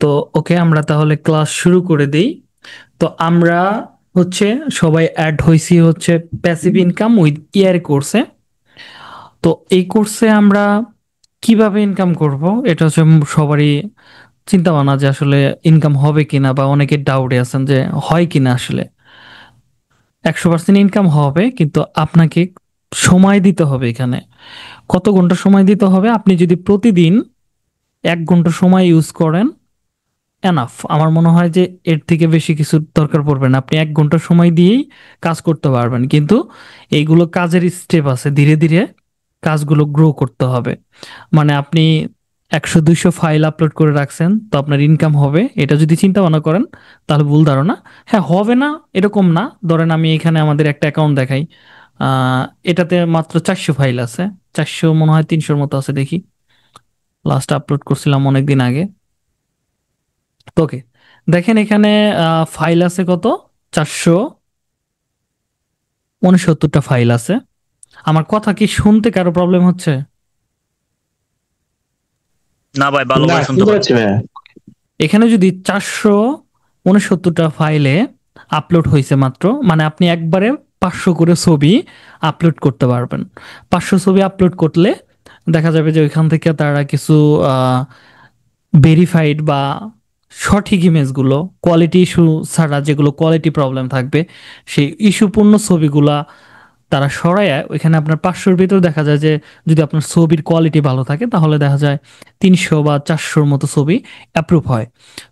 তো ওকে, আমরা তাহলে ক্লাস শুরু করে দেই। তো আমরা হচ্ছে সবাই অ্যাড হইছি হচ্ছে প্যাসিভ ইনকাম উইথ ইয়ার কোর্সে। তো এই কোর্সে আমরা কিভাবে ইনকাম করব, এটা হচ্ছে সবারই চিন্তা ভাবনা যে আসলে ইনকাম হবে কিনা, বা অনেকে ডাউটে আছেন যে হয় কিনা। আসলে 100% ইনকাম হবে, কিন্তু আপনাকে সময় দিতে হবে। এখানে কত ঘন্টা সময় দিতে হবে? আপনি যদি প্রতিদিন 1 ঘন্টা সময় ইউজ করেন, এনাফ। আমার মনে হয় যে এর থেকে বেশি কিছু দরকার পড়বে না। আপনি 1 ঘন্টা সময় দিয়েই কাজ করতে পারবেন, কিন্তু এইগুলো কাজের স্টেপ আছে, ধীরে ধীরে কাজগুলো গ্রো করতে হবে। মানে আপনি 100-200 ফাইল আপলোড করে রাখছেন, তো আপনার ইনকাম হবে এটা যদি চিন্তা ভাবনা করেন, তাহলে ভুল ধারণা। হ্যাঁ, হবে না এরকম না। ধরেন আমি এখানে আমাদের একটা অ্যাকাউন্ট দেখাই। আহ, এটাতে মাত্র 400 ফাইল আছে। 400 মনে হয় 300-র মতো আছে, দেখি। লাস্ট আপলোড করছিলাম অনেকদিন আগে। তো ওকে, দেখেন এখানে ফাইল আছে কত? 469টা ফাইল আছে। আমার কথা কি শুনতে কারো প্রবলেম হচ্ছে? না ভাই, না, ভালোভাবে শুনতে শুনতে পাচ্ছি। পাচ্ছি ভাইয়া। এখানে যদি 469টা ফাইলে আপলোড হয়েছে মাত্র, মানে আপনি একবারে 500 করে ছবি আপলোড করতে পারবেন। 500 ছবি আপলোড করলে দেখা যাবে যে ওইখান থেকে তারা কিছু ভেরিফাইড বা সঠিক ইমেজগুলো, কোয়ালিটি ইস্যু ছাড়া যেগুলো কোয়ালিটি প্রবলেম থাকবে, সেই ইস্যুপূর্ণ ছবিগুলা তারা সরায় ওইখানে আপনার 500-র ভিতর দেখা যায় যে যদি আপনার ছবির কোয়ালিটি ভালো থাকে তাহলে দেখা যায় 300 বা 400-র মতো ছবি অ্যাপ্রুভ হয়।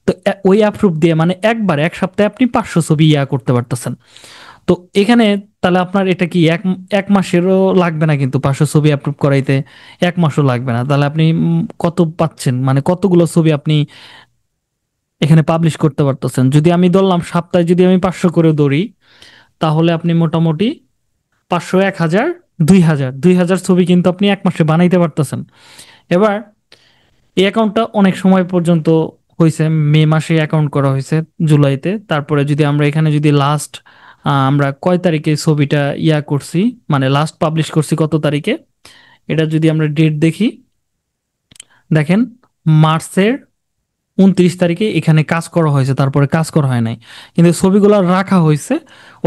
তো ওই অ্যাপ্রুভ দিয়ে মানে একবার এক সপ্তাহে আপনি 500 ছবি করতে পারতেছেন। তো এখানে তাহলে আপনার এটা কি এক এক মাসেরও লাগবে না, কিন্তু 500 ছবি অ্যাপ্রুভ করাইতে 1 মাসও লাগবে না। তাহলে আপনি কত পাচ্ছেন, মানে কতগুলো ছবি আপনি এখানে পাবলিশ করতে পারতেছেন? যদি আমি ধরলাম সপ্তাহে যদি আমি 500 করে ধরি, তাহলে আপনি মোটামুটি 500, 1000, 2000 ছবি কিন্তু আপনি 1 মাসে বানাইতে পারতেছেন। এবার এই অ্যাকাউন্টটা অনেক সময় পর্যন্ত হয়েছে, মে মাসে অ্যাকাউন্ট করা হয়েছে, জুলাইতে। তারপরে যদি আমরা এখানে যদি লাস্ট আমরা কয় তারিখে ছবিটা করছি, মানে লাস্ট পাবলিশ করছি কত তারিখে, এটা যদি আমরা ডেট দেখি, দেখেন মার্চের 29 তারিখে এখানে কাজ করা হয়েছে, তারপরে কাজ করা হয় নাই, কিন্তু ছবিগুলো রাখা হয়েছে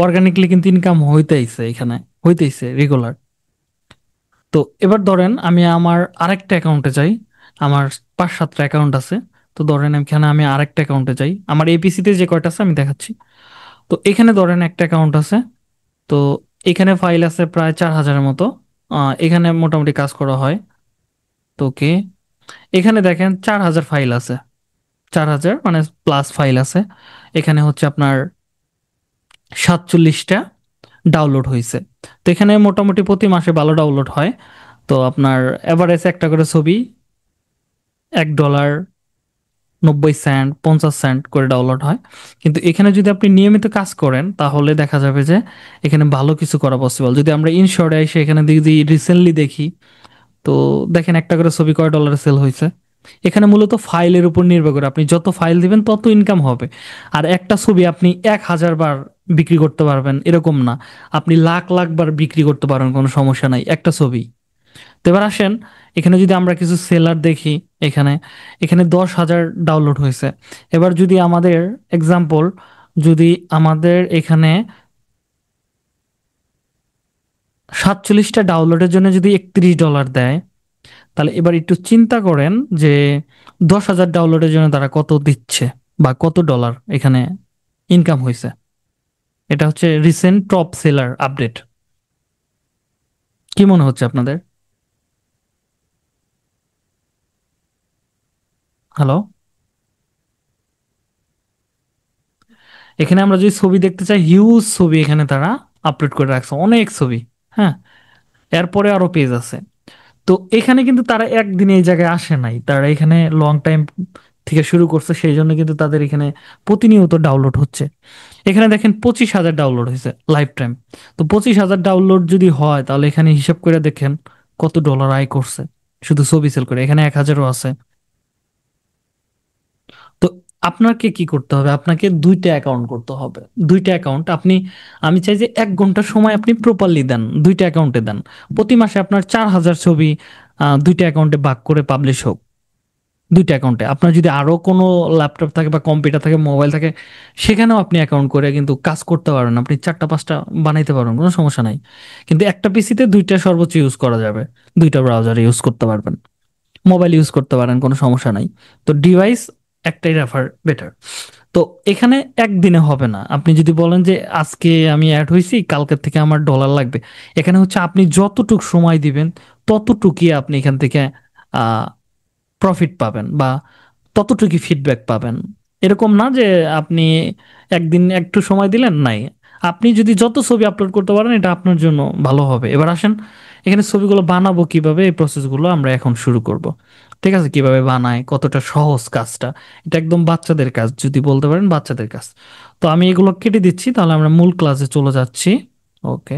অর্গানিকলি, কিন্তু ইনকাম হইতেইছে, এখানে হইতেইছে রেগুলার। তো এবার ধরেন আমি আমার আরেকটা অ্যাকাউন্টে যাই। আমার 5-7টা অ্যাকাউন্ট আছে। তো ধরেন এখানে আমি আরেকটা অ্যাকাউন্টে যাই, আমার এপিসিতে যে কয়টা আছে আমি দেখাচ্ছি। তো এখানে ধরেন একটা অ্যাকাউন্ট আছে। তো এখানে ফাইল আছে প্রায় 4000-এর মতো। এখানে মোটামুটি কাজ করা হয়। তো ওকে, এখানে দেখেন 4000 ফাইল আছে। 4000 মানে প্লাস ফাইল আছে। এখানে হচ্ছে আপনার 47টা ডাউনলোড হয়েছে। তো এখানে মোটামুটি প্রতি মাসে ভালো ডাউনলোড হয়। তো আপনার এভারেজ একটা করে ছবি $1, 90 সেন্ট, 50 সেন্ট করে ডাউনলোড হয়। কিন্তু এখানে যদি আপনি নিয়মিত কাজ করেন তাহলে দেখা যাবে যে এখানে ভালো কিছু করা পসিবল। যদি আমরা ইনশর্টে এসে এখানে যদি রিসেন্টলি দেখি, তো দেখেন একটা করে ছবি কয় ডলারে সেল হয়েছে। এখানে মূলত ফাইলের উপর নির্ভর করে, আপনি যত ফাইল দিবেন তত ইনকাম হবে। আর একটা ছবি আপনি 1000 বার বিক্রি করতে পারবেন এরকম না, আপনি লাখ লাখ বার বিক্রি করতে পারবেন, কোনো সমস্যা নাই একটা ছবি। তো এবার আসেন, এখানে যদি আমরা কিছু সেলার দেখি, এখানে এখানে 10,000 ডাউনলোড হয়েছে। এবার যদি আমাদের এক্সাম্পল, যদি আমাদের এখানে 47টা ডাউনলোডের জন্য যদি $31 দেয়, তাহলে এবার একটু চিন্তা করেন যে 10,000 ডাউনলোডের জন্য তারা কত দিচ্ছে, বা কত ডলার এখানে ইনকাম হয়েছে। এটা হচ্ছে রিসেন্ট টপ সেলার আপডেট। কি মনে হচ্ছে আপনাদের? হ্যালো? এখানে আমরা যদি ছবি দেখতে চাই, হিউজ ছবি এখানে তারা আপলোড করে রাখছে, অনেক ছবি। হ্যাঁ, এরপরে আরো পেজ আছে। তো এখানে কিন্তু তারা একদিনে এই জায়গায় আসে নাই, তারা এখানে লং টাইম থেকে শুরু করছে, সেই জন্য কিন্তু তাদের এখানে প্রতিনিয়ত ডাউনলোড হচ্ছে। এখানে দেখেন 25,000 ডাউনলোড হয়েছে লাইফ টাইম। তো 25,000 ডাউনলোড যদি হয়, তাহলে এখানে হিসাব করে দেখেন কত ডলার আয় করছে শুধু ছবি সেল করে। এখানে 1,000-ও আছে। তো আপনাকে কি করতে হবে? আপনাকে দুইটা অ্যাকাউন্ট করতে হবে। দুইটা অ্যাকাউন্ট আপনি, আমি চাই যে 1 ঘন্টা সময় আপনি প্রপারলি দেন, দুইটা অ্যাকাউন্টে দেন। প্রতি মাসে আপনার 4000 ছবি দুইটা অ্যাকাউন্টে ভাগ করে পাবলিশ হোক। দুইটা অ্যাকাউন্টে। আপনার যদি আরো কোনো ল্যাপটপ থাকে বা কম্পিউটার থাকে, মোবাইল থাকে, সেখানেও আপনি অ্যাকাউন্ট করে কিন্তু কাজ করতে পারেন। আপনি ৪টা ৫টা বানাইতে পারবেন, কোনো সমস্যা নাই। কিন্তু একটা পিসিতে ২টা সর্বোচ্চ ইউজ করা যাবে। ২টা ব্রাউজার ইউজ করতে পারবেন। মোবাইল ইউজ করতে পারেন, কোনো সমস্যা নাই। তো ডিভাইস একটাই রেফার বেটার। তো এখানে একদিনে হবে না। আপনি যদি বলেন যে আজকে আমি অ্যাড হইছি, কালকের থেকে আমার ডলার লাগবে, এখানে হচ্ছে আপনি যতটুক সময় দিবেন ততটুকুই আপনি এখান থেকে প্রফিট পাবেন বা ততটুকুই ফিডব্যাক পাবেন। এরকম না যে আপনি একদিন একটু সময় দিলেন নাই। আপনি যদি যত ছবি আপলোড করতে পারেন এটা আপনার জন্য ভালো হবে। এবার আসেন, এখানে ছবিগুলো বানাবো কিভাবে, এই প্রসেসগুলো আমরা এখন শুরু করব। ঠিক আছে, কিভাবে বানায়, কতটা সহজ কাজটা। এটা একদম বাচ্চাদের কাজ, যদি বলতে পারেন বাচ্চাদের কাজ। তো আমি এগুলো কেটে দিচ্ছি, তাহলে আমরা মূল ক্লাসে চলে যাচ্ছি। ওকে।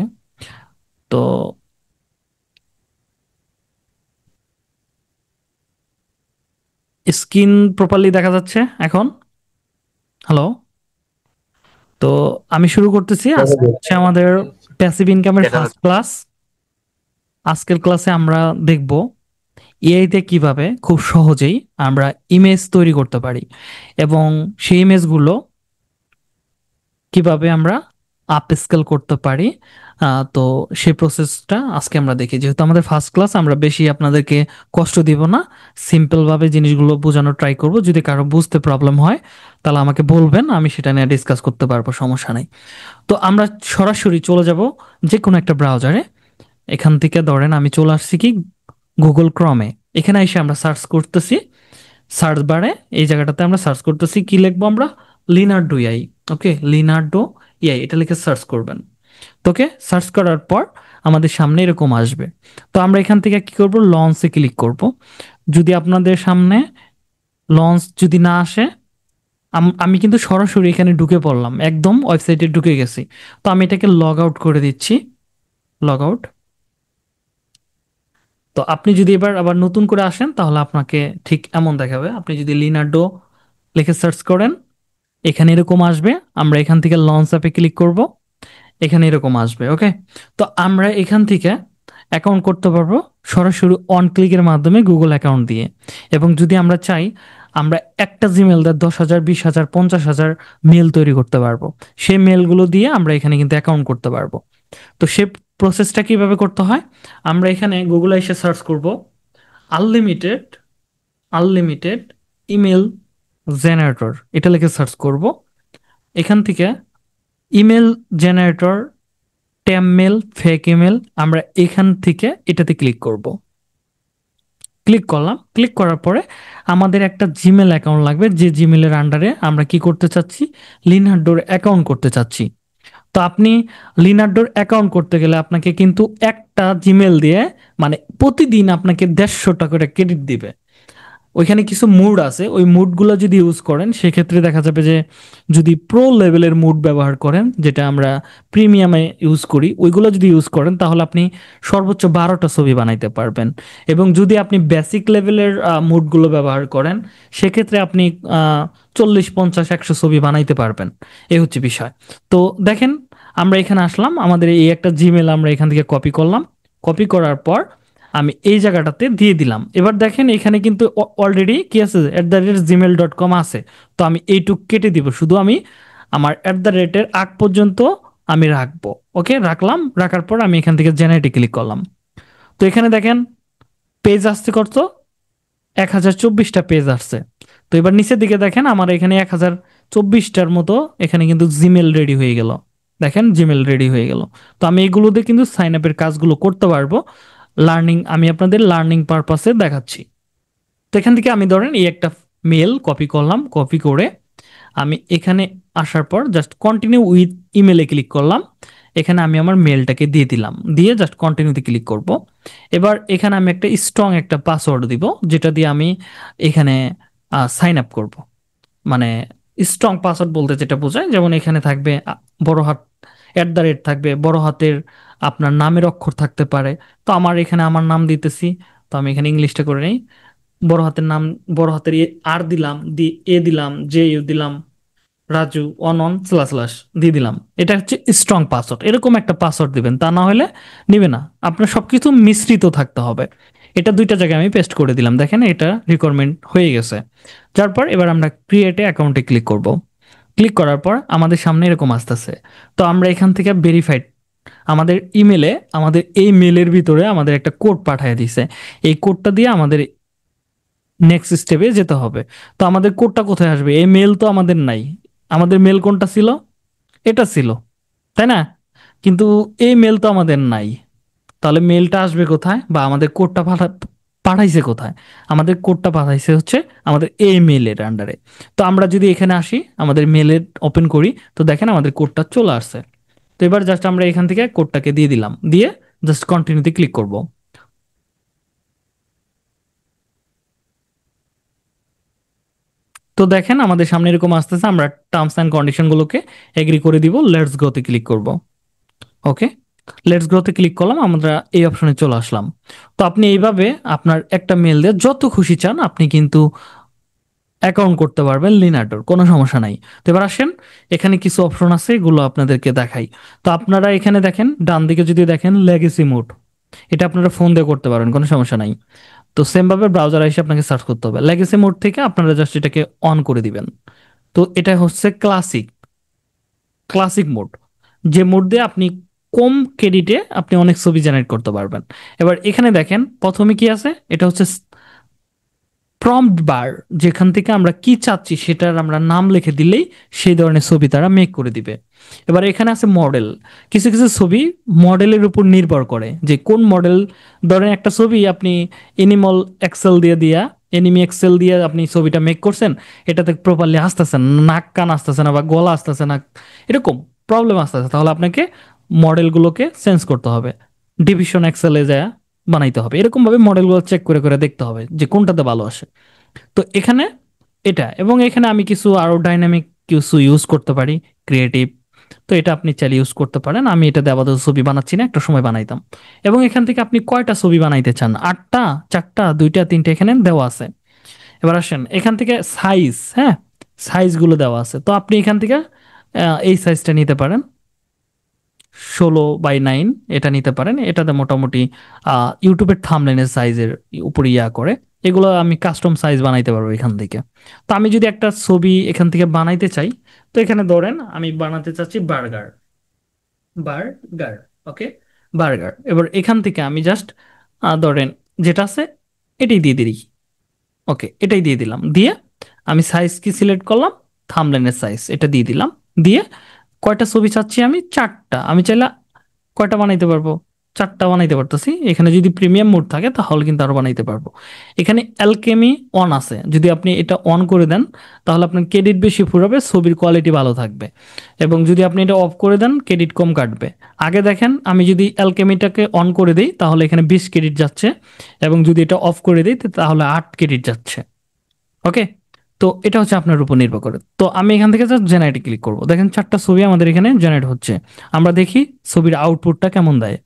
তো স্ক্রিন প্রপারলি দেখা যাচ্ছে এখন? হ্যালো? তো আমি শুরু করতেছি। আজকে হচ্ছে আমাদের প্যাসিভ ইনকামের দেখা ফার্স্ট যাচ্ছে। ক্লাস। আজকের ক্লাসে আমরা দেখব এআই তে কিভাবে খুব সহজেই আমরা ইমেজ তৈরি করতে পারি, এবং সেই ইমেজগুলো কিভাবে আমরা আপ স্কেল করতে পারি। তো সেই প্রসেসটা আজকে আমরা দেখি। যেহেতু আমাদের ফার্স্ট ক্লাস, আমরা বেশি আপনাদেরকে কষ্ট দিব না, সিম্পল ভাবে জিনিসগুলো বোঝানোর ট্রাই করব। যদি কারো বুঝতে প্রবলেম হয় তাহলে আমাকে বলবেন, আমি সেটা নিয়ে ডিসকাস করতে পারবো, সমস্যা নাই। তো আমরা সরাসরি চলে যাব যে কোনো একটা ব্রাউজারে। এখান থেকে ধরেন আমি চলে আসছি কি গুগল ক্রমে। এখানে এসে আমরা সার্চ করতেছি, সার্চ বারে এই জায়গাটাতে আমরা সার্চ করতেছি, কি লিখবো আমরা? লিনার্ডো এআই। ওকে, লিনার্ডো এআই এটা লিখে সার্চ করবেন। তোকে সার্চ করার পর আমাদের সামনে এরকম আসবে। তো আমরা এখান থেকে কি করব? লঞ্চে ক্লিক করব। যদি আপনাদের সামনে লঞ্চ যদি না আসে, আমি কিন্তু সরাসরি এখানে ঢুকে পড়লাম, একদম ওয়েবসাইটে ঢুকে গেছি। তো আমি এটাকে লগ আউট করে দিচ্ছি, লগ আউট। তো আপনি যদি এবার আবার নতুন করে আসেন তাহলে আপনাকে ঠিক এমন দেখাবে। আপনি যদি লিনার্ডো লিখে সার্চ করেন, এখানে এরকম আসবে। আমরা এখান থেকে লঞ্চ অ্যাপে ক্লিক করব, এখানে এরকম আসবে। ওকে। তো আমরা এখান থেকে অ্যাকাউন্ট করতে পারবো সরাসরি অন ক্লিকের মাধ্যমে গুগল অ্যাকাউন্ট দিয়ে। এবং যদি আমরা চাই, আমরা একটা জিমেল দিয়ে 10,000, 20,000, 50,000 মেল তৈরি করতে পারবো। সেই মেলগুলো দিয়ে আমরা এখানে কিন্তু অ্যাকাউন্ট করতে পারবো। তো সে প্রসেসটা কিভাবে করতে হয়? আমরা এখানে গুগলে এসে সার্চ করব আনলিমিটেড, আনলিমিটেড ইমেল জেনারেটর, এটা লিখে সার্চ করব। এখান থেকে ইমেল জেনারেটর, ট্যাম মেল, ফেক ইমেল, আমরা এখান থেকে এটাতে ক্লিক করব। ক্লিক করলাম, ক্লিক করার পরে আমাদের একটা জিমেল অ্যাকাউন্ট লাগবে, যে জিমেলের আন্ডারে আমরা কি করতে চাচ্ছি? লিনার্ডোর অ্যাকাউন্ট করতে চাচ্ছি। তো আপনি লিনার্ডোর অ্যাকাউন্ট করতে গেলে আপনাকে কিন্তু একটা জিমেল দিয়ে, মানে প্রতিদিন আপনাকে 150 টাকা করে ক্রেডিট দিবে। ওইখানে কিছু মুড আছে, ওই মুডগুলো যদি ইউজ করেন সেক্ষেত্রে দেখা যাবে যে, যদি প্রো লেভেলের মুড ব্যবহার করেন, যেটা আমরা প্রিমিয়ামে ইউজ করি, ওইগুলো যদি ইউজ করেন তাহলে আপনি সর্বোচ্চ 12টা ছবি বানাইতে পারবেন। এবং যদি আপনি বেসিক লেভেলের মুডগুলো ব্যবহার করেন, সেক্ষেত্রে আপনি 40, 50, 100 ছবি বানাইতে পারবেন। এই হচ্ছে বিষয়। তো দেখেন, আমরা এখানে আসলাম, আমাদের এই একটা জিমেল আমরা এখান থেকে কপি করলাম। কপি করার পর আমি এই জায়গাটাতে দিয়ে দিলাম। এবার দেখেন এখানে কিন্তু অলরেডি কি আছে, @gmail.com আছে। তো আমি এইটুক কেটে দিব, শুধু আমি আমার @এর আগ পর্যন্ত আমি রাখবো। ওকে, রাখলাম। রাখার পর আমি এখান থেকে জেনারেটে ক্লিক করলাম। তো এখানে দেখেন পেজ আসতে করতো 1024টা পেজ আসছে। তো এবার নিচের দিকে দেখেন আমার এখানে 1024টার মতো এখানে কিন্তু জিমেল রেডি হয়ে গেল। দেখেন জিমেল রেডি হয়ে গেল। তো আমি এগুলোতে কিন্তু সাইন আপের কাজগুলো করতে পারবো। লার্নিং, আমি আপনাদের লার্নিং পারপাসে দেখাচ্ছি। তো এখান থেকে আমি ধরেন এই একটা মেল কপি করলাম, কপি করে আমি এখানে আসার পর জাস্ট কন্টিনিউ উইথ ইমেলে ক্লিক করলাম। এখানে আমি আমার মেলটাকে দিয়ে দিলাম, দিয়ে জাস্ট কন্টিনিউতে ক্লিক করব। এবার এখানে আমি একটা স্ট্রং একটা পাসওয়ার্ড দিব, যেটা দিয়ে আমি এখানে সাইন আপ করব। মানে স্ট্রং পাসওয়ার্ড বলতে যেটা বোঝায়, যেমন এখানে থাকবে বড় হাত থাকবে, বড় হাতের আপনার নামের অক্ষর থাকতে পারে। তো আমার এখানে আমার নাম দিতেছি। তো আমি এখানে ইংলিশটা করে নিই। বড় হাতের নাম, বড় হাতের আর দিলাম, এ দিলাম, জে ইউ দিলাম, রাজু, অন স্ল্যাশ স্ল্যাশ দিয়ে দিলাম। এটা হচ্ছে স্ট্রং পাসওয়ার্ড। এরকম একটা পাসওয়ার্ড দিবেন, তা না হলে নিবে না। আপনার সবকিছু মিশ্রিত থাকতে হবে। এটা দুইটা জায়গায় আমি পেস্ট করে দিলাম, দেখেন এটা রিকোয়ারমেন্ট হয়ে গেছে। তারপর এবার আমরা ক্রিয়েটে অ্যাকাউন্টে ক্লিক করব। ক্লিক করার পর আমাদের সামনে এরকম আসতেছে। তো আমরা এখান থেকে ভেরিফাইড আমাদের ইমেলে, আমাদের এই মেলের ভিতরে আমাদের একটা কোড পাঠিয়ে দিছে। এই কোডটা দিয়ে আমাদের নেক্সট স্টেপে যেতে হবে। তো আমাদের কোডটা কোথায় আসবে? এই মেল তো আমাদের নাই। আমাদের মেল কোনটা ছিল? এটা ছিল, তাই না? কিন্তু এই মেল তো আমাদের নাই। তাহলে মেলটা আসবে কোথায়, বা আমাদের কোডটা পাঠাইছে কোথায়? আমাদের কোডটা পাঠাইছে হচ্ছে আমাদের এই মেলের আন্ডারে। তো আমরা যদি এখানে আসি, আমাদের মেলের ওপেন করি, তো দেখেন আমাদের কোডটা চলে আসছে। তো এবার জাস্ট আমরা এখান থেকে কোডটাকে দিয়ে দিলাম, দিয়ে জাস্ট কন্টিনিউতে ক্লিক করব। তো দেখেন আমাদের সামনে এরকম আসতেছে, আমরা টার্মস অ্যান্ড কন্ডিশন গুলোকে এগ্রি করে দিব, লেটস গোতে ক্লিক করব। ওকে, লেটস গ্রোতে ক্লিক করলাম, আমরা এই অপশনে চলে আসলাম। তো আপনি এইভাবে আপনার একটা মেল দিয়ে যত খুশি চান আপনি কিন্তু অ্যাকাউন্ট করতে পারবেন লিনাডোর, কোনো সমস্যা নাই। তো এবার আসেন, এখানে কিছু অপশন আছে, এগুলো আপনাদেরকে দেখাই। তো আপনারা এখানে দেখেন, ডান দিকে যদি দেখেন লেগেসি মোড, এটা আপনারা ফোন দিয়ে করতে পারেন, কোনো সমস্যা নাই। তো সেম ভাবে ব্রাউজার এসে আপনাকে সার্চ করতে হবে, লেগেসি মোড থেকে আপনারা জাস্ট এটাকে অন করে দিবেন। তো এটা হচ্ছে ক্লাসিক, ক্লাসিক মোড, যে মোড দিয়ে আপনি কম ক্রেডিটে আপনি অনেক ছবি জেনারেট করতে পারবেন। এবার এখানে দেখেন প্রথমে কি আছে, এটা হচ্ছে প্রম্পট বার, যেখান থেকে আমরা কি চাচ্ছি সেটার আমরা নাম লিখে দিলেই সেই ধরনের ছবি তারা মেক করে দিবে। এবার এখানে আছে মডেল, কিছু কিছু ছবি মডেলের উপর নির্ভর করে যে কোন মডেল। ধরেন একটা ছবি আপনি এনিমল এক্সেল দিয়ে দিয়া এনিমি এক্সেল দিয়ে আপনি ছবিটা মেক করছেন, এটাতে প্রপারলি আসতেছে না, নাক কান আসতেছে না, বা গলা আসতেছে না, এরকম প্রবলেম আসতেছে, তাহলে আপনাকে মডেলগুলোকে চেঞ্জ করতে হবে, ডিভিশন এক্সেলে যায় বানাইতে হবে। এরকম ভাবে মডেলগুলো চেক করে করে দেখতে হবে যে কোনটাতে ভালো আসে। তো এখানে এটা, এবং এখানে আমি কিছু আরো ডাইনামিক কিছু ইউজ করতে পারি, ক্রিয়েটিভ। তো এটা আপনি চাইলে ইউজ করতে পারেন, আমি এটা দিয়ে আপাতত ছবি বানাচ্ছি না, একটা সময় বানাইতাম। এবং এখান থেকে আপনি কয়টা ছবি বানাইতে চান, 8টা, 4টা, 2টা, 3টা, এখানে দেওয়া আছে। এবার আসেন এখান থেকে সাইজ, হ্যাঁ, সাইজগুলো দেওয়া আছে। তো আপনি এখান থেকে এই সাইজটা নিতে পারেন, 16:9 এটা নিতে পারেন। এটাতে মোটামুটি ইউটিউবের থাম্বনেলের সাইজের উপর ইয়া করে, এগুলো আমি কাস্টম সাইজ বানাইতে পারবো এখান থেকে। তো আমি যদি একটা ছবি এখান থেকে বানাইতে চাই, তো এখানে ধরেন আমি বানাতে চাচ্ছি বার্গার, বার্গার, ওকে, বার্গার। এবার এখান থেকে আমি জাস্ট ধরেন যেটা আছে এটাই দিয়ে দিই, ওকে, এটাই দিয়ে দিলাম, দিয়ে আমি সাইজ কি সিলেক্ট করলাম, থাম্বনেলের সাইজ এটা দিয়ে দিলাম, দিয়ে কয়টা ছবি চাচ্ছি আমি, 4টা। আমি চাইলে কয়টা বানাইতে পারবো, 4টা বানাইতে পারতেছি। এখানে যদি প্রিমিয়াম মোড থাকে তাহলে কিন্তু আরো বানাইতে পারবো। এখানে অ্যালকেমি অন আছে, যদি আপনি এটা অন করে দেন তাহলে আপনার ক্রেডিট বেশি ফুরাবে, ছবির কোয়ালিটি ভালো থাকবে। এবং যদি আপনি এটা অফ করে দেন ক্রেডিট কম কাটবে। আগে দেখেন আমি যদি অ্যালকেমিটাকে অন করে দিই তাহলে এখানে 20 ক্রেডিট যাচ্ছে, এবং যদি এটা অফ করে দিই তাহলে 8 ক্রেডিট যাচ্ছে। ওকে, তো এটা হচ্ছে আপনার উপর নির্ভর করে। তো আমি এখান থেকে জাস্ট জেনারেটে ক্লিক করব, দেখেন 4টা ছবি আমাদের এখানে জেনারেট হচ্ছে। আমরা দেখি ছবির আউটপুটটা কেমন দেয়।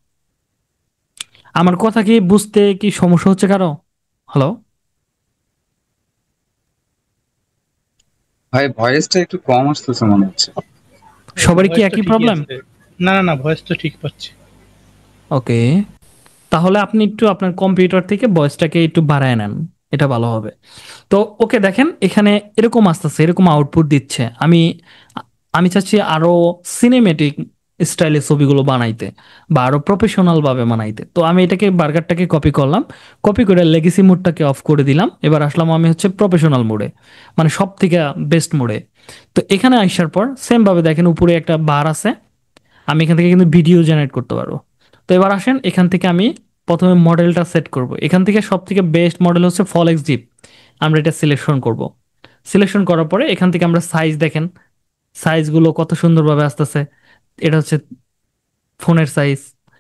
আমার কথা কি বুঝতে কি সমস্যা হচ্ছে কারো? হ্যালো? ভাই ভয়েসটা একটু কম আসতেছে মনে হচ্ছে। সবারই কি ভয়েস তো একই ঠিকই প্রবলেম? আছে। না না না, ভয়েস তো ঠিক পাচ্ছি। ওকে, তাহলে আপনি একটু আপনার কম্পিউটার থেকে ভয়েসটাকে একটু বাড়ায় নেন, এটা ভালো হবে। তো ওকে, দেখেন এখানে এরকম আসতেছে, এরকম আউটপুট দিচ্ছে। আমি চাচ্ছি আরো সিনেমেটিক স্টাইলে ছবিগুলো বানাইতে, বা আরো প্রফেশনাল ভাবে বানাইতে। তো আমি এটাকে বার্গারটাকে কপি করলাম, কপি করে লেগেসি মোডটাকে অফ করে দিলাম। এবার আসলাম আমি হচ্ছে প্রফেশনাল মোডে, মানে সব থেকে বেস্ট মোডে। তো এখানে আসার পর সেম ভাবে দেখেন উপরে একটা বার আছে, আমি এখান থেকে কিন্তু ভিডিও জেনারেট করতে পারবো। তো এবার আসেন এখান থেকে আমি প্রথমে মডেলটা সেট করব। এখান থেকে সব থেকে বেস্ট মডেল হচ্ছে ফলেক্স জিপ, আমরা এটা সিলেকশন করব। সিলেকশন করার পরে এখান থেকে আমরা সাইজ দেখেন, সাইজগুলো কত সুন্দরভাবে আসতেছে। এটা হচ্ছে ফোনের সাইজ,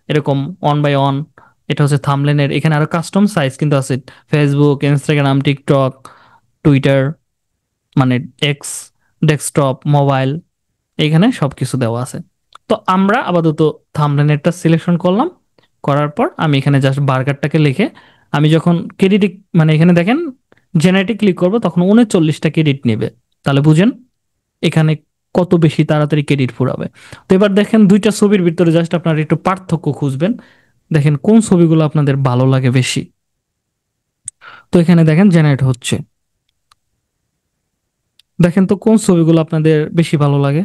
এরকম অন বাই অন। এটা হচ্ছে থাম্বনেলের, এখানে আরো কাস্টম সাইজ কিন্তু আছে, ফেসবুক, ইনস্টাগ্রাম, টিকটক, টুইটার, মানে এক্স, ডেস্কটপ, মোবাইল, এখানে সবকিছু দেওয়া আছে। তো আমরা আপাতত থাম্বনেলটা সিলেকশন করলাম, করার পর আমি এখানে জাস্ট বার্গারটাকে লিখে আমি যখন ক্রেডিট, মানে এখানে দেখেন জেনারেটে ক্লিক করব তখন 39টা ক্রেডিট নেবে। তাহলে বুঝেন এখানে কত বেশি তাড়াতাড়ি ক্রেডিট ফুরাবে। তো এবার দেখেন দুইটা ছবির ভিতরে জাস্ট আপনারা একটু পার্থক্য খুঁজবেন, দেখেন কোন ছবিগুলো আপনাদের ভালো লাগে বেশি। তো এখানে দেখেন জেনারেট হচ্ছে। দেখেন তো কোন ছবিগুলো আপনাদের বেশি ভালো লাগে।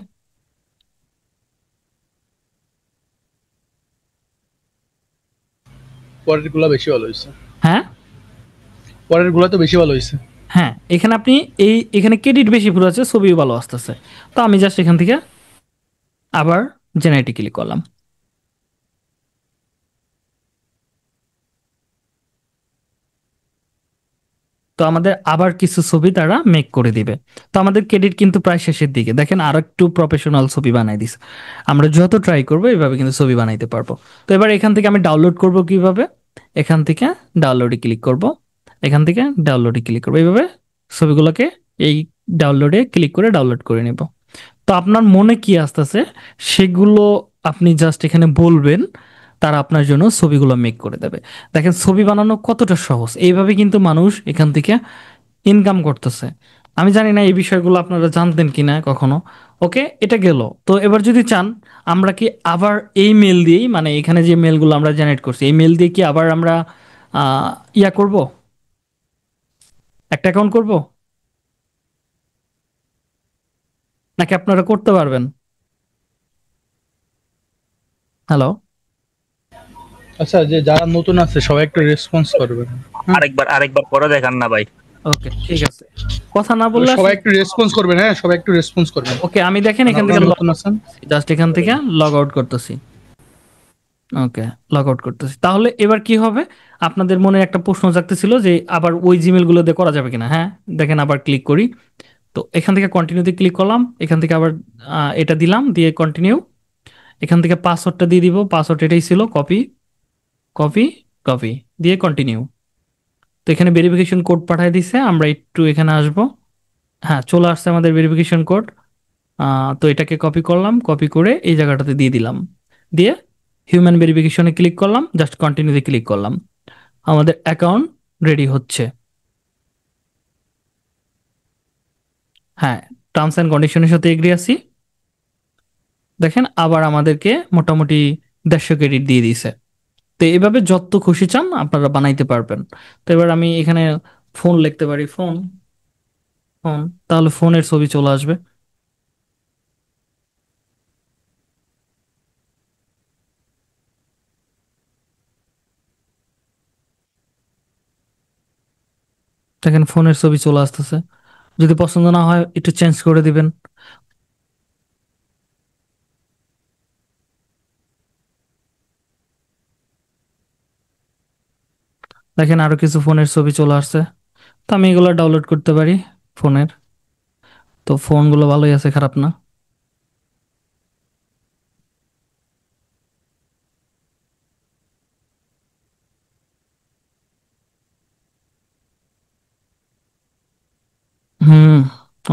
পরের গুলা বেশি ভালো হয়েছে। হ্যাঁ পরের গুলা তো বেশি ভালো হয়েছে। হ্যাঁ, এখানে আপনি এখানে ক্রেডিট বেশি ভুল আছে, ছবিও ভালো আসতেছে। তো আমি জাস্ট এখান থেকে আবার জেনারেটে ক্লিক করলাম। তো আমাদের আবার কিছু ছবি তারা মেক করে দিবে। তো আমাদের ক্রেডিট কিন্তু প্রায় শেষের দিকে। দেখেন আর একটু প্রফেশনাল ছবি বানাই দিস। আমরা যত ট্রাই করবো এভাবে কিন্তু ছবি বানাইতে পারবো। তো এবার এখান থেকে আমি ডাউনলোড করব কিভাবে, এখান থেকে ডাউনলোডে ক্লিক করব, এখান থেকে ডাউনলোডে ক্লিক করবো, এইভাবে ছবিগুলোকে এই ডাউনলোডে ক্লিক করে ডাউনলোড করে নেব। তো আপনার মনে কি আসতেছে সেগুলো আপনি জাস্ট এখানে বলবেন, তারা আপনার জন্য ছবিগুলো মেক করে দেবে। দেখেন ছবি বানানো কতটা সহজ, এইভাবে কিন্তু মানুষ এখান থেকে ইনকাম করতেছে। আমি জানি না এই বিষয়গুলো আপনারা জানতেন কিনা কখনো। ওকে, এটা গেল। তো এবার যদি চান আমরা কি আবার এই মেল দিয়েই, মানে এখানে যে মেলগুলো আমরা জেনারেট করছি এই মেল দিয়ে কি আবার আমরা ইয়া করব, একটা অ্যাকাউন্ট করব, নাকি আপনারা করতে পারবেন? হ্যালো। আচ্ছা, যে যারা নতুন আছে সবাই একটু রেসপন্স করবেন। হ্যাঁ, আরেকবার আরেকবার পরে দেখান না ভাই। ওকে ঠিক আছে, কথা না বললে সবাই একটু রেসপন্স করবেন। হ্যাঁ, সবাই একটু রেসপন্স করবেন। ওকে আমি দেখেন এখান থেকে আপনারা নতুন আছেন। জাস্ট এখান থেকে লগ আউট করতেছি। ওকে, লগ আউট করতেছি। তাহলে এবার কি হবে, আপনাদের মনে একটা প্রশ্ন জাগতেছিল যে আবার ওই জিমেল গুলো দিয়ে করা যাবে কিনা। হ্যাঁ, দেখেন আবার ক্লিক করি। তো এখান থেকে কন্টিনিউতে ক্লিক করলাম, এখান থেকে আবার এটা দিলাম, দিয়ে কন্টিনিউ। এখান থেকে পাসওয়ার্ডটা দিয়ে দিব, পাসওয়ার্ড এটাই ছিল, কপি কপি কপি দিয়ে কন্টিনিউ। তো এখানে ভেরিফিকেশন কোড পাঠিয়ে দিছে, আমরা একটু এখানে আসব। হ্যাঁ, চলে আসছে আমাদের ভেরিফিকেশন কোড। তো এটাকে কপি করলাম, কপি করে এই জায়গাটাতে দিয়ে দিলাম, দিয়ে হিউম্যান ভেরিফিকেশনে ক্লিক করলাম, জাস্ট কন্টিনিউতে ক্লিক করলাম। আমাদের অ্যাকাউন্ট রেডি হচ্ছে। হ্যাঁ, টার্মস অ্যান্ড কন্ডিশনের সাথে এগ্রি আছি। দেখেন আবার আমাদেরকে মোটামুটি 150 ক্রেডিট দিয়ে দিছে। তো এভাবে যত খুশি চান আপনারা বানাইতে পারবেন। তো এবার আমি এখানে ফোন লিখতে পারি, ফোন ফোন, তাহলে ফোনের ছবি চলে আসবে। দেখেন ফোনের ছবি চলে আসতেছে। যদি পছন্দ না হয় একটু চেঞ্জ করে দিবেন। দেখেন আরো কিছু ফোনের ছবি চলে আসছে। তো আমি এগুলো ডাউনলোড করতে পারি ফোনের। তো ফোনগুলো ভালোই আছে, খারাপ না। হুম,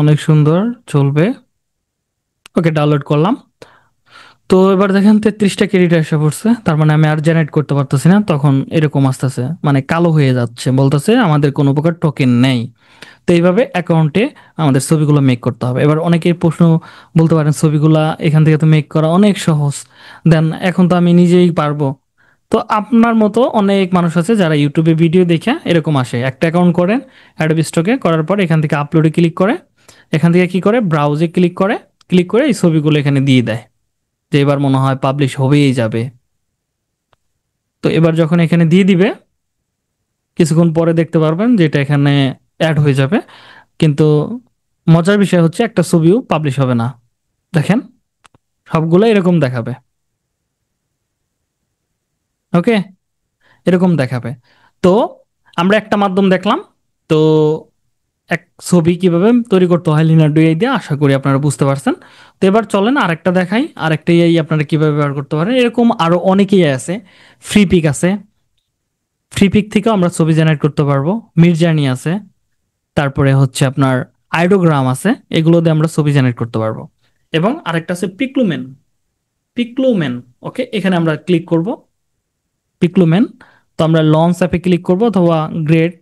অনেক সুন্দর, চলবে। ওকে, ডাউনলোড করলাম। তো এবার দেখেন 33টা ক্রেডিট এসে পড়ছে, তার মানে আমি আর জেনারেট করতে পারতেছি না। তখন এরকম আসতেছে, মানে কালো হয়ে যাচ্ছে, বলতেছে আমাদের কোনো প্রকার টোকেন নেই। তো এইভাবে অ্যাকাউন্টে আমাদের ছবিগুলো মেক করতে হবে। এবার অনেকের প্রশ্ন, বলতে পারেন ছবিগুলা এখান থেকে তো মেক করা অনেক সহজ, দেন এখন তো আমি নিজেই পারবো। তো আপনার মতো অনেক মানুষ আছে যারা ইউটিউবে ভিডিও দেখে এরকম আসে, একটা অ্যাকাউন্ট করেন অ্যাডোবি স্টকে, করার পর এখান থেকে আপলোডে ক্লিক করে, এখান থেকে কি করে ব্রাউজে ক্লিক করে, ক্লিক করে এই ছবিগুলো এখানে দিয়ে দেয়, যে এবার মনে হয় পাবলিশ হবেই যাবে। তো এবার যখন এখানে দিয়ে দিবে, কিছুক্ষণ পরে দেখতে পারবেন যে এটা এখানে অ্যাড হয়ে যাবে। কিন্তু মজার বিষয় হচ্ছে একটা ছবিও পাবলিশ হবে না। দেখেন সবগুলো এরকম দেখাবে। ওকে, এরকম দেখাবে। তো আমরা একটা মাধ্যম দেখলাম। তো এক ছবি কিভাবে তৈরি করতে হয় লিনার্ডো এআই দিয়ে, আশা করি আপনারা বুঝতে পারছেন। তো এবার চলেন আরেকটা দেখাই, আরেকটা এআই আপনারা কিভাবে ব্যবহার করতে পারেন। এরকম আরো অনেকেই আছে। ফ্রি পিক আছে, ফ্রি পিক থেকেও আমরা ছবি জেনারেট করতে পারবো। মিডজার্নি আছে, তারপরে হচ্ছে আপনার আইডোগ্রাম আছে, এগুলো দিয়ে আমরা ছবি জেনারেট করতে পারবো। এবং আরেকটা আছে পিক্লুমেন, পিক্লুমেন। ওকে, এখানে আমরা ক্লিক করব পিক্লুমেন। তো আমরা লঞ্চ অ্যাপে ক্লিক করব অথবা গ্রেড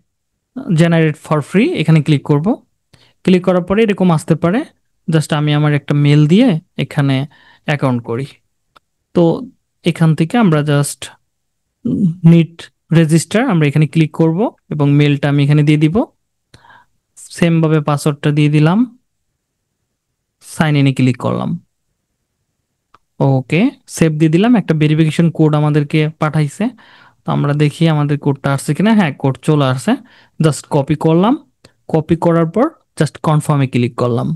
জেনারেট ফর ফ্রি এখানে ক্লিক করব। ক্লিক করার পরে এরকম আসতে পারে। জাস্ট আমি আমার একটা মেল দিয়ে এখানে অ্যাকাউন্ট করি। তো এখান থেকে আমরা জাস্ট নিট রেজিস্টার আমরা এখানে ক্লিক করব এবং মেলটা আমি এখানে দিয়ে দিব, সেম ভাবে পাসওয়ার্ডটা দিয়ে দিলাম, সাইন ইনে ক্লিক করলাম, ওকে সেভ দিয়ে দিলাম। একটা ভেরিফিকেশন কোড আমাদেরকে পাঠাইছে, তো আমরা দেখি আমাদের কোডটা আসছে কিনা। হ্যাঁ, কোড চলে আসছে। জাস্ট কপি করলাম, কপি করার পর জাস্ট কনফার্মে ক্লিক করলাম।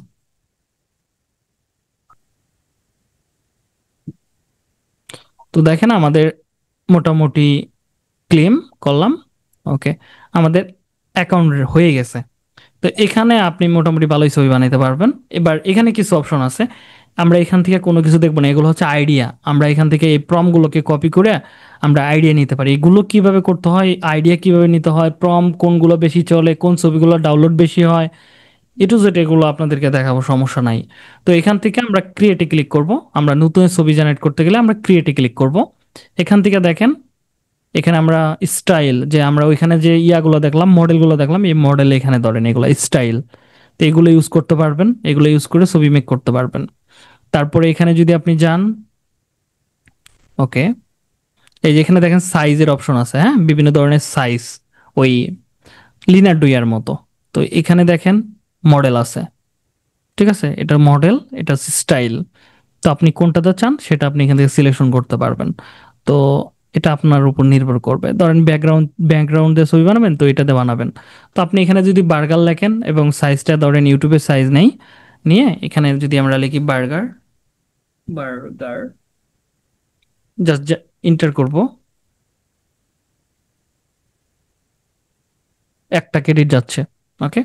তো দেখেন আমাদের মোটামুটি ক্লেম করলাম, ওকে আমাদের অ্যাকাউন্ট হয়ে গেছে। তো এখানে আপনি মোটামুটি ভালোই ছবি বানাইতে পারবেন। এবার এখানে কিছু অপশন আছে, আমরা এখান থেকে কোনো কিছু দেখবো না, এগুলো হচ্ছে আইডিয়া। আমরা এখান থেকে এই প্রমগুলোকে কপি করে আমরা আইডিয়া নিতে পারি। এগুলো কিভাবে করতে হয়, আইডিয়া কিভাবে নিতে হয়, প্রম কোনগুলো বেশি চলে, কোন ছবিগুলো ডাউনলোড বেশি হয়, এ টু জেড এগুলো আপনাদেরকে দেখাবো, সমস্যা নাই। তো এখান থেকে আমরা ক্রিয়েটে ক্লিক করব। আমরা নতুন ছবি জেনারেট করতে গেলে আমরা ক্রিয়েটে ক্লিক করব। এখান থেকে দেখেন এখানে আমরা স্টাইল, যে আমরা ওইখানে যে ইয়াগুলো দেখলাম, মডেলগুলো দেখলাম, এই মডেল এখানে ধরেন এগুলো স্টাইল। তো এগুলো ইউজ করতে পারবেন, এগুলো ইউজ করে ছবি মেক করতে পারবেন। তারপরে এখানে যদি আপনি যান, ওকে এই যে এখানে দেখেন সাইজের অপশন আছে, হ্যাঁ বিভিন্ন ধরনের সাইজ, ওই লিনার্ডো ইয়ার মতো। তো এখানে দেখেন মডেল আছে, ঠিক আছে, এটা মডেল, এটা স্টাইল। তো আপনি কোনটাতে চান সেটা আপনি এখান থেকে সিলেকশন করতে পারবেন। তো এটা আপনার উপর নির্ভর করবে। ধরেন ব্যাকগ্রাউন্ড দিয়ে ছবি বানাবেন, তো এটাতে বানাবেন। তো আপনি এখানে যদি বার্গার লেখেন এবং সাইজটা ধরেন ইউটিউবের সাইজ নেই, নিয়ে এখানে যদি আমরা লিখি বার্গার, বার্গার জাস্ট ইন্টার করব, একটা ক্রেডিট যাচ্ছে, ওকে।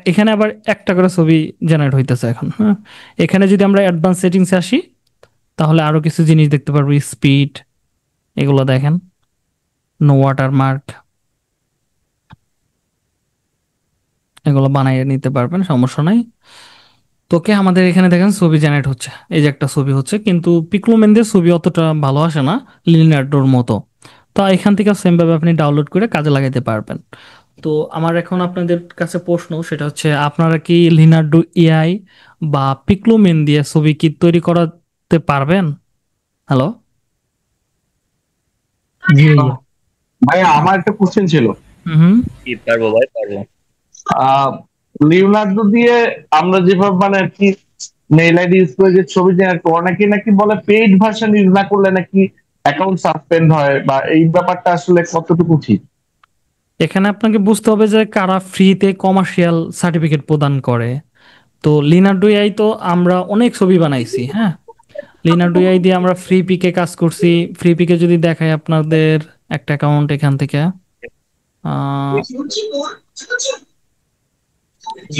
এখানে আবার একটা করে ছবি জেনারেট হইতেছে এখন, হ্যাঁ। এখানে যদি আমরা অ্যাডভান্স সেটিংসে আসি, তাহলে আরো কিছু জিনিস দেখতে পারবো, স্পিড, এগুলো দেখেন, নো ওয়াটারমার্ক, এগুলো বানিয়ে নিতে পারবেন, সমস্যা নাই। তোকে আমাদের এখানে দেখেন ছবি জেনারেট হচ্ছে, এই যে একটা ছবি হচ্ছে, কিন্তু পিক্লোমেনদের ছবি অতটা ভালো আসে না লিনার্ডোর মতো। তো এখান থেকে সেম ভাবে আপনি ডাউনলোড করে কাজে লাগাইতে পারবেন। তো আমার এখন আপনাদের কাছে প্রশ্ন, সেটা হচ্ছে আপনারা কি লিনার্ডো এআই বা পিক্লোমেন দিয়ে ছবি কি তৈরি করাতে পারবেন? হ্যালো। জি ভাইয়া। ভাইয়া আমার একটা কোশ্চেন ছিল। হুম। কি পারবো ভাই, পারবো। আহ লিওনার্দো দিয়ে আমরা যেভাবে মানে আর কি মেইল আইডি ইউজ করে যে ছবি জেনারেট করো, অনেকে নাকি বলে পেইড ভার্সন ইউজ না করলে নাকি অ্যাকাউন্ট সাসপেন্ড হয়, বা এই ব্যাপারটা আসলে কতটুকু ঠিক? এখানে আপনাকে বুঝতে হবে যে কারা ফ্রিতে কমার্শিয়াল সার্টিফিকেট প্রদান করে। তো লিনার্ডো এআই তো আমরা অনেক ছবি বানাইছি, হ্যাঁ। লিনার্ডো এআই দিয়ে আমরা ফ্রি পিকে কাজ করছি। ফ্রি পিকে যদি দেখাই আপনাদের একটা অ্যাকাউন্ট এখান থেকে,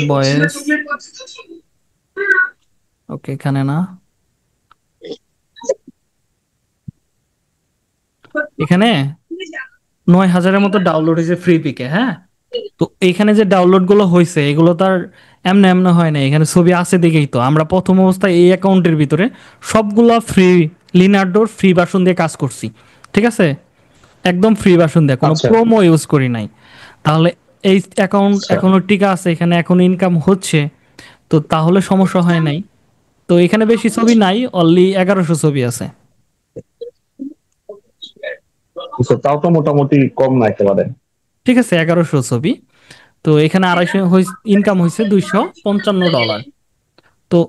বয়েস, ওকে এখানে না, এখানে 9,000-এর মতো ডাউনলোড হয়েছে ফ্রি পিকে, হ্যাঁ। তো এখানে যে ডাউনলোড গুলো হয়েছে এগুলো তার এমনি এমনি হয় না, এখানে ছবি আছে দেখেই তো আমরা প্রথম অবস্থায় এই অ্যাকাউন্টের ভিতরে সবগুলা ফ্রি, লিনার্ডোর ফ্রি ভার্সন দিয়ে কাজ করছি, ঠিক আছে, একদম ফ্রি ভার্সন দিয়ে, কোনো আচ্ছা প্রোমো ইউজ করি নাই। তাহলে এই অ্যাকাউন্ট আচ্ছা। এখনো টিকা আছে, এখানে এখনো ইনকাম হচ্ছে, তো তাহলে সমস্যা হয় নাই। তো এখানে বেশি ছবি নাই, অনলি 1100 ছবি আছে। তো তাও তো মোটামুটি কম না একেবারে। ঠিক আছে, 1100 ছবি। তো এখানে 250 ইনকাম হয়েছে $255। তো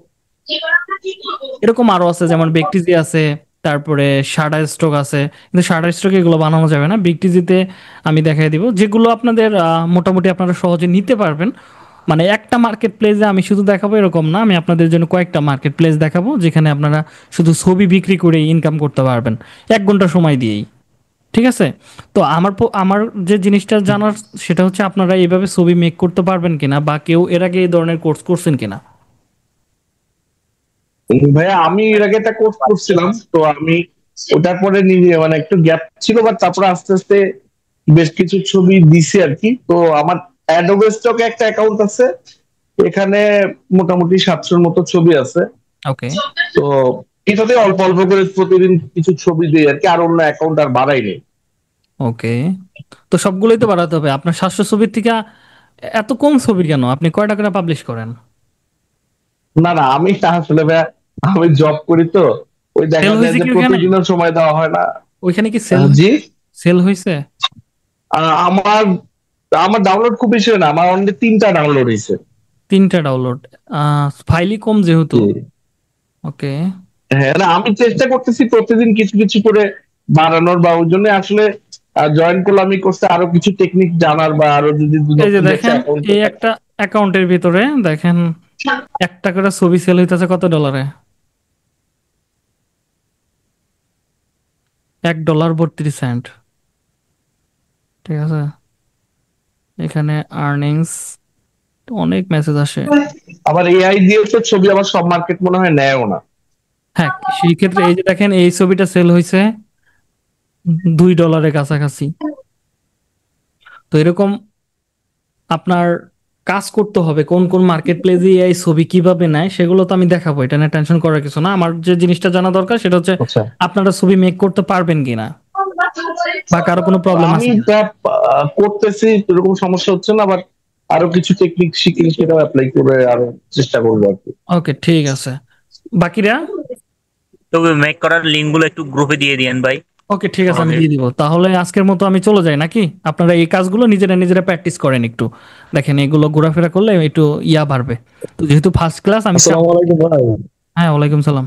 এরকম আরো আছে, যেমন বিগটিজি আছে, তারপরে শাটার স্ট্রোক আছে। কিন্তু শাটার স্ট্রোক এগুলো বানানো যাবে না, বিগটিজিতে আমি দেখাই দিব যেগুলো আপনাদের মোটামুটি আপনারা সহজে নিতে পারবেন। মানে একটা মার্কেট প্লেসে আমি শুধু দেখাবো এরকম না, আমি আপনাদের জন্য কয়েকটা মার্কেট প্লেস দেখাবো যেখানে আপনারা শুধু ছবি বিক্রি করে ইনকাম করতে পারবেন 1 ঘন্টা সময় দিয়েই, ঠিক আছে। তো আমার যে জিনিসটা জানার সেটা হচ্ছে আপনারা এইভাবে ছবি মেক করতে পারবেন কিনা, বা কেউ এর আগে এই ধরনের কোর্স করছেন কিনা। ভাইয়া আমি এর আগে একটা কোর্স করছিলাম, তো আমি ওটার পরে নিজে মানে একটু গ্যাপ ছিল, বাট তারপরে আস্তে আস্তে বেশ কিছু ছবি দিছি আর কি। তো আমার অ্যাডোবে স্টকে একটা অ্যাকাউন্ট আছে, এখানে মোটামুটি 700-র মতো ছবি আছে। ওকে। তো এটাতে অল্প অল্প করে প্রতিদিন কিছু ছবি দিই আর কি, আর অন্য অ্যাকাউন্ট আর বাড়াইনি। ওকে, তো সবগুলোই তো বাড়াতে হবে। আপনার 700 ছবির থেকে এত কম ছবি কেন? আপনি কয়টা করে পাবলিশ করেন? না না, আমি আসলে ভাইয়া আমি জব করি তো, ওই সেল দেখা যায় হয়েছে যে কি ওখানে? প্রতিদিনের সময় দেওয়া হয় না। ওইখানে কি সেল জি। সেল হয়েছে? আমার আমার ডাউনলোড খুব বেশি হয় না, আমার অনলি 3টা ডাউনলোড হয়েছে। 3টা ডাউনলোড, ফাইলই কম যেহেতু। ওকে, হ্যাঁ না, আমি চেষ্টা করতেছি প্রতিদিন কিছু কিছু করে বাড়ানোর, বা ওই জন্য আসলে জয়েন করলাম এই কোর্সে, আরো কিছু টেকনিক জানার, বা আরো যদি এই যে নতুন একটা দেখেন অ্যাকাউন্ট। এই একটা অ্যাকাউন্টের ভিতরে দেখেন একটা করে ছবি সেল হইতেছে কত ডলারে? $1.32। ঠিক আছে, এখানে আর্নিংস অনেক মেসেজ আসে। আবার এআই দিয়ে তো ছবি আবার সব মার্কেট মনে হয় নেয়ও না। হ্যাঁ, সেই ক্ষেত্রে এই যে দেখেন এই ছবিটা সেল হয়েছে $2 কাছাকাছি। তো এরকম আপনার কাজ করতে হবে, কোন কোন মার্কেট প্লেসে এই ছবি কিভাবে নেয় সেগুলো তো আমি দেখাবো, এটা নিয়ে টেনশন করার কিছু না। আমার যে জিনিসটা জানা দরকার সেটা হচ্ছে আচ্ছা, আপনারা ছবি মেক করতে পারবেন কিনা, বা কারো কোনো প্রবলেম আমি আছে কিনা। যা করতেছি এরকম সমস্যা হচ্ছে না, আবার আরো কিছু টেকনিক শিখলে সেটাও অ্যাপ্লাই করে আরো চেষ্টা করবো আর কি। ওকে, ঠিক আছে। বাকিরা তবে মেক করার লিঙ্ক গুলো একটু গ্রুপে দিয়ে দিয়েন ভাই ওকে, ঠিক আছে, আমি আমাদের। দিয়ে দিব। তাহলে আজকের মতো আমি চলে যাই নাকি? আপনারা এই কাজগুলো নিজেরা নিজেরা প্র্যাকটিস করেন একটু। দেখেন এগুলো ঘোরাফেরা করলে একটু বাড়বে। তো যেহেতু ফার্স্ট ক্লাস আমি আসসালামু আলাইকুম ভাই। হ্যাঁ, ওয়ালাইকুম সালাম।